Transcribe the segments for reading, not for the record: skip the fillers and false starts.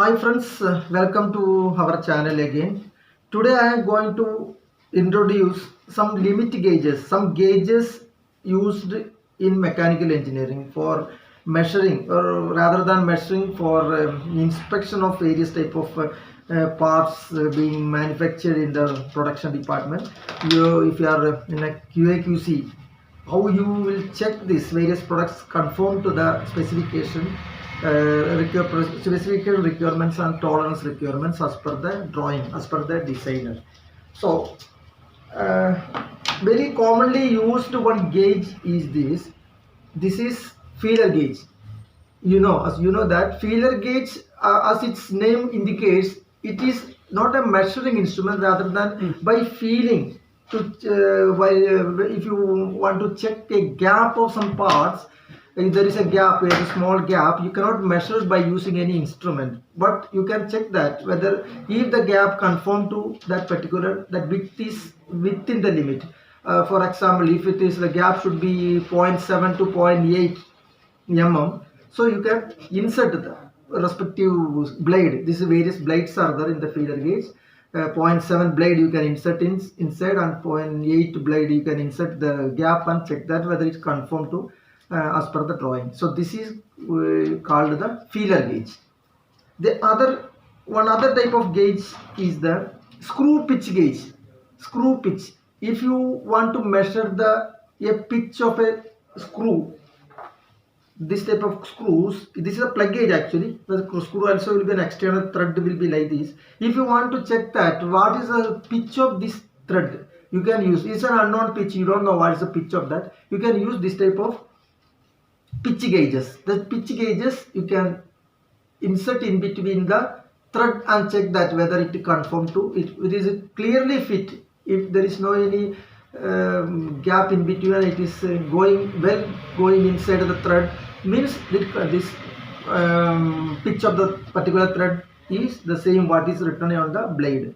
Hi friends, welcome to our channel again. Today I am going to introduce some limit gauges, some gauges used in mechanical engineering for measuring, or rather than measuring, for inspection of various type of parts being manufactured in the production department. If you are in a QA/QC, how you will check these various products conform to the specification, specific requirements and tolerance requirements as per the drawing, as per the designer. So uh, very commonly used one gauge is this. This is feeler gauge. As you know that feeler gauge, as its name indicates, it is not a measuring instrument, rather than by feeling to if you want to check a gap of some parts. If there is a gap, a small gap, you cannot measure by using any instrument, but you can check that whether if the gap conform to that width is within the limit. For example, if it is, the gap should be zero point 0.7 to 0.8 mm, so you can insert the respective blade. These various blades are there in the feeler gauge. 0.7 blade you can insert inside, and 0.8 blade you can insert the gap and check that whether it's conform to as per the drawing. So this is called the feeler gauge. The one other type of gauge is the screw pitch gauge. Screw pitch. If you want to measure a pitch of a screw, this type of screws, this is a plug gauge actually. The screw also will be an external thread, will be like this. If you want to check that what is the pitch of this thread, you can use, it's an unknown pitch, you don't know what is the pitch of that, you can use this type of pitch gauges. The pitch gauges you can insert in between the thread and check that whether it conform to it. It is clearly fit. If there is no any gap in between, it is going inside the thread, means that this pitch of the particular thread is the same what is written on the blade.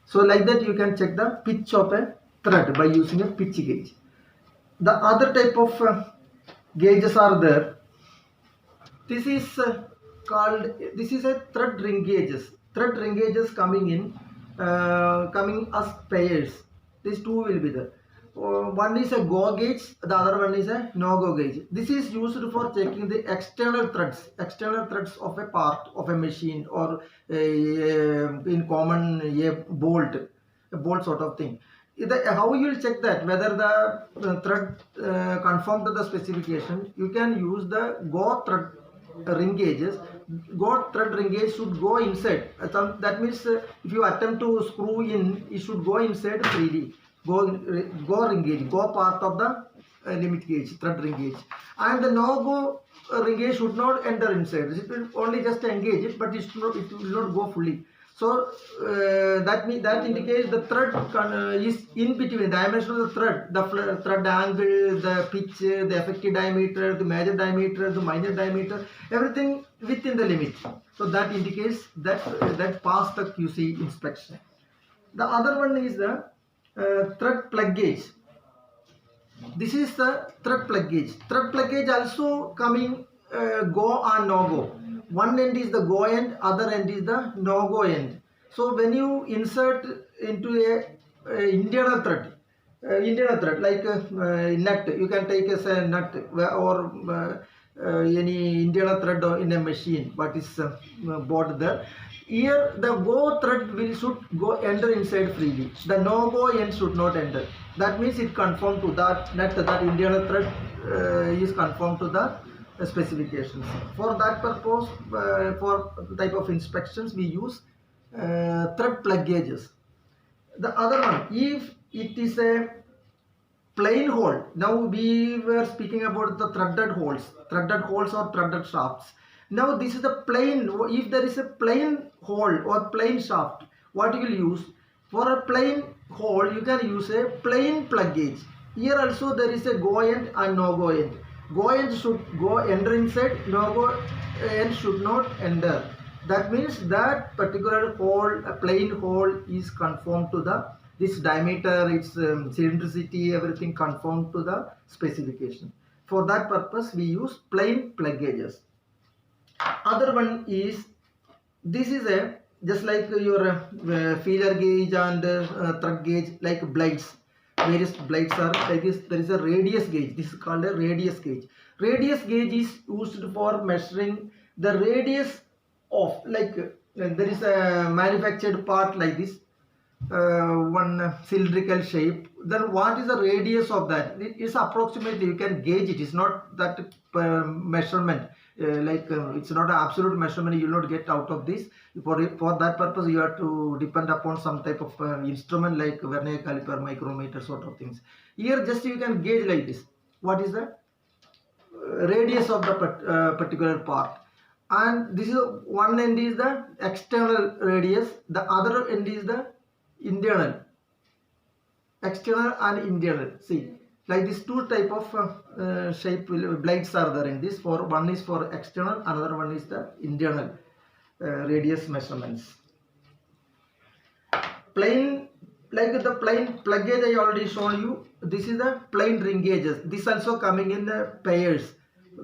So like that you can check the pitch of a thread by using a pitch gauge. The other type of gauges are there. This is this is a thread ring gauges. Thread ring gauges coming as pairs. These two will be there. One is a go gauge, the other one is a no go gauge. This is used for checking the external threads of a part of a machine, or in common a bolt sort of thing. How you will check that whether the thread conform to the specification? You can use the go thread ring gauges. Go thread ring gauge should go inside. That means if you attempt to screw in, it should go inside freely. Go ring gauge, go part of the limit gauge, thread ring gauge. And the no go ring gauge should not enter inside. It will only just engage it, but it will not go fully. So that indicates the thread is in between. Dimension of the thread, the thread angle, the pitch, the effective diameter, the major diameter, the minor diameter, everything within the limit. So that indicates that passed the QC inspection. The other one is the thread plug gauge. This is the thread plug gauge. Thread plug gauge also coming go and no go. One end is the go end, other end is the no go end. So when you insert into a internal thread like a nut, you can take as a nut, or any internal thread in a machine what is bought there. Here the go thread should go enter inside freely. The no go end should not enter. That means it conform to that nut, that internal thread is conform to the specifications. For that purpose, for type of inspections, we use thread plug gauges. The other one, if it is a plain hole, now we were speaking about the threaded holes or threaded shafts. Now this is the plain. If there is a plain hole or plain shaft, what you will use? For a plain hole, you can use a plain plug gauge. Here also there is a go end and no go end. Go end should go enter inside, no go end should not enter. That means that particular hole, a plain hole, is conformed to this diameter, its cylindricity, everything conformed to the specification. For that purpose, we use plain plug gauges. Other one is this is a just like your feeler gauge and thread gauge, like blades. Various blades are like this. There is a radius gauge. This is called a radius gauge. Radius gauge is used for measuring the radius of, like there is a manufactured part like this, one cylindrical shape. Then what is the radius of that? It is approximately, you can gauge it. It's not that measurement, it's not an absolute measurement you will not get out of this. For that purpose you have to depend upon some type of instrument like vernier caliper, micrometer sort of things. Here just you can gauge like this. What is the radius of the particular part? And this is one end is the external radius, the other end is the internal, external and internal. See, like this two type of shape blades are there in this. For one is for external, another one is the internal radius measurements. Plain, like the plain plug gauge I already shown you. This is the plain ring gauges. This also coming in the pairs,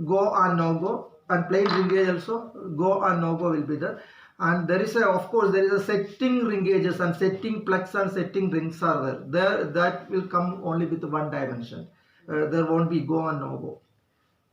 go and no go, and plain ring gauge also go and no go will be there. And there is a, of course there is a setting ring gauges and setting plugs and setting rings are there. That will come only with one dimension. There won't be go and no go.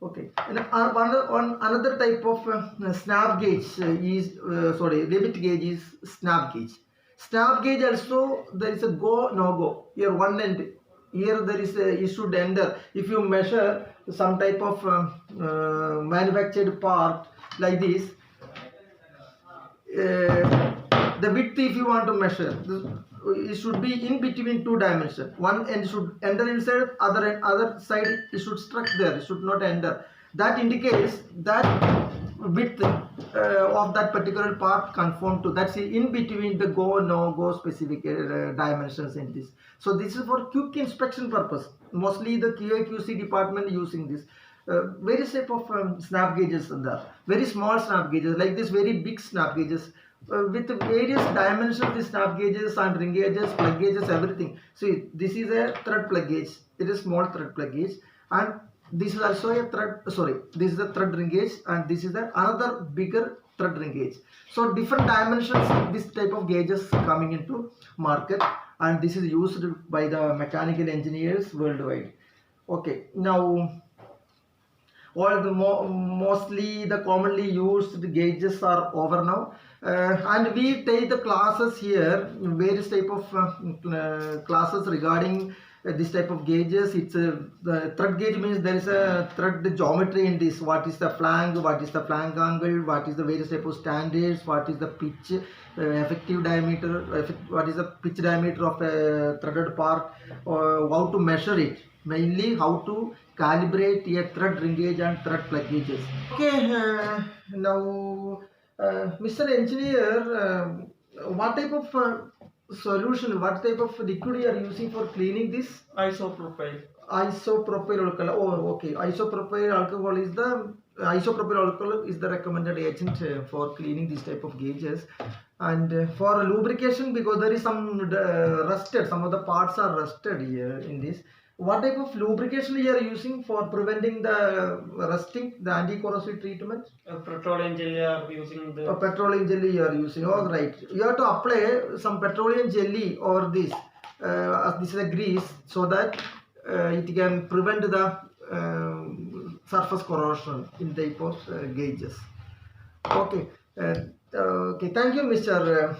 Okay. And another type of snap gauge is limit gauge is snap gauge. Snap gauge also there is a go no go. Here one end. Here there is a, you should enter. If you measure some type of manufactured part like this, the width if you want to measure, it should be in between two dimensions. One end should enter inside, other side it should struck there, it should not enter. That indicates that width of that particular part conform to, that's in between the go no go specific dimensions in this. So this is for quick inspection purpose. Mostly the QA/QC department using this. Various type of snap gauges are there. Very small snap gauges, like this very big snap gauges with various dimensions. The snap gauges and ring gauges, plug gauges, everything. See, this is a thread plug gauge. It is small thread plug gauge, and this is also a thread. This is the thread ring gauge, and this is the another bigger thread ring gauge. So different dimensions. This type of gauges coming into market, and this is used by the mechanical engineers worldwide. Okay, now all the mostly the commonly used gauges are over now, and we take the classes here, various type of classes regarding this type of gauges. It's the thread gauge means there is a thread geometry in this. What is the flank, what is the flank angle, what is the various type of standards, what is the pitch, effective diameter, what is the pitch diameter of a threaded part, or how to measure it, mainly how to calibrate a thread ring gauge and thread plug gauges. Okay, now Mr. Engineer, what type of solution, what type of liquid you are using for cleaning this? Isopropyl. Isopropyl alcohol. Oh, okay. Isopropyl alcohol is the recommended agent for cleaning this type of gauges. And for lubrication, because there is some rusted, some of the parts are rusted here in this. What type of lubrication you are using for preventing the rusting, the anti-corrosive treatment? Petroleum jelly are using the... petroleum jelly you are using, all right. You have to apply some petroleum jelly over this, this is a grease, so that it can prevent the surface corrosion in type of gauges. Okay. Okay, thank you, Mr.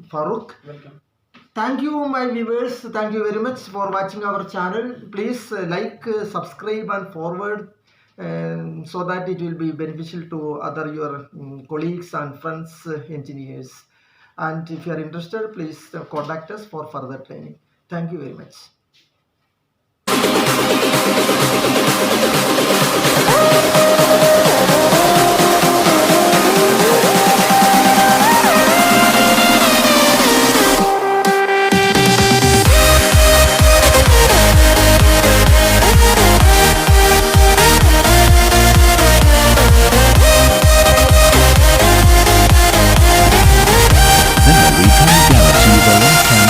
Farooq. Welcome. Thank you, my viewers. Thank you very much for watching our channel. Please like, subscribe and forward, so that it will be beneficial to other your colleagues and friends, engineers. And if you are interested, please contact us for further training. Thank you very much.